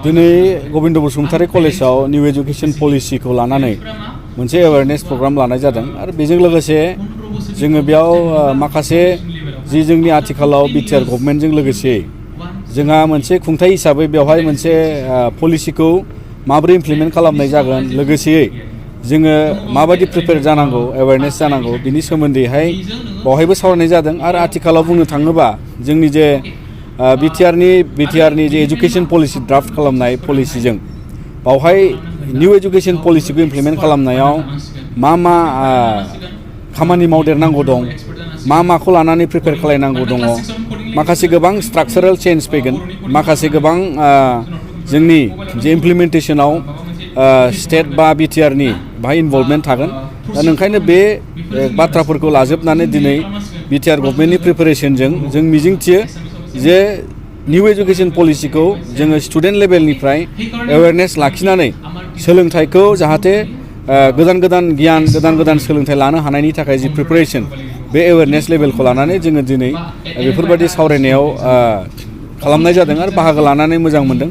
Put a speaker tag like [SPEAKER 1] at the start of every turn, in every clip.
[SPEAKER 1] दिनै गबिन्द बसुमतारी कलेजाव new education पलिसिखौ लानानै मोनसे एवेयारनेस प्रग्राम लानाय जादों आरो बेजों लोगोसे जोङो बेयाव माखासे जि जोंनि आथिखालाव बिटिआर गभर्नमेन्टजों लोगोसे जोंहा मोनसे खुंथाय हिसाबै बेवहाय मोनसे पलिसिखौ माबोरै इमप्लिमेन्ट खालामनाय जागोन लोगोसेयै जोङो माबायदि प्रिपेयार जानांगौ एवेयारनेस जानांगौ बिनि सोमोन्दैहाय बावहायबो सावरायनाय जादों आरो आथिखालाव बुंनो थाङोबा जोंनि जे बिटिआरनि जे एजुकेशन पलिसि ड्राफ्ट खालामनाय पलिसिजों बावहाय निउ एजुकेशन पलिसिखौ इमप्लिमेन्ट खालामनायाव मा खामानि मावदेरनांगौ दं माखौ लानानै प्रिपेयार खालायनांगौ दङ माखासे गोबां स्ट्राक्चारेल चेन्ज फैगोन माखासे गोबां जोंनि जे इमप्लिमेन्टेशनाव स्टेट बा बिटिआरनि बाहाय इनभल्भमेन्ट थागोन दा ओंखायनो बे बाथ्राफोरखौ लाजोबनानै दिनै बिटिआर गभर्नमेन्टनि प्रिपेरेसनजों जों मिजिंथियो जे निउ एजुकेशन पलिसिखौ जोङो स्टुडेन्ट लेभेलनिफ्राय एवेयारनेस लाखिनानै सोलोंथाइखौ जाहाथे गोदान गोदान गियान गोदान सोलोंथाइ लानो हानायनि थाखाय जि प्रिपेरेसन बे एवेयारनेस लेभेलखौ लानानै जोङो दिनै बेफोरबायदि सावरायनायाव खालामनाय जादों आरो बाहागो लानानै मोजां मोनदों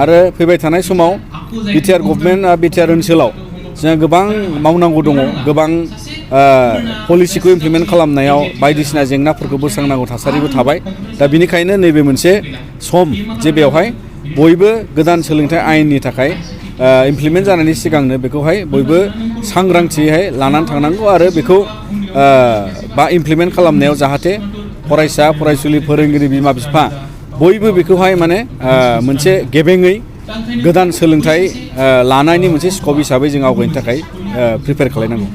[SPEAKER 1] आरो फैबाय थानाय समाव बिटिआर गभर्नमेन्ट बिटिआर ओनसोलाव जोंहा गोबां मावनांगौ दङ गोबां पलिसिखौ इमप्लिमेन्ट खालामनायाव बायदिसिना जेंनाफोरखौ बोस्रांनांगौ थासारिबो थाबाय दा बिनिखायनो नैबे मोनसे सम जे बेवहाय बयबो गोदान सोलोंथाइ आयेननि थाखाय इमप्लिमेन्ट जानायनि सिगांनो बेखौहाय बयबो सांग्रांथियै लानानै थांनांगौ आरो बेखौ बा इमप्लिमेन्ट खालामनायाव जाहाथे फरायसा फरायसुलि फोरोंगिरि बिमा बिफा बयबो बेखौहाय माने मोनसे गेबेङै गोदान सोलोंथाइ लानायनि मोनसे स्कप हिसाबै जों आवगायनो थाखाय प्रिपेयार खालायनांगौ।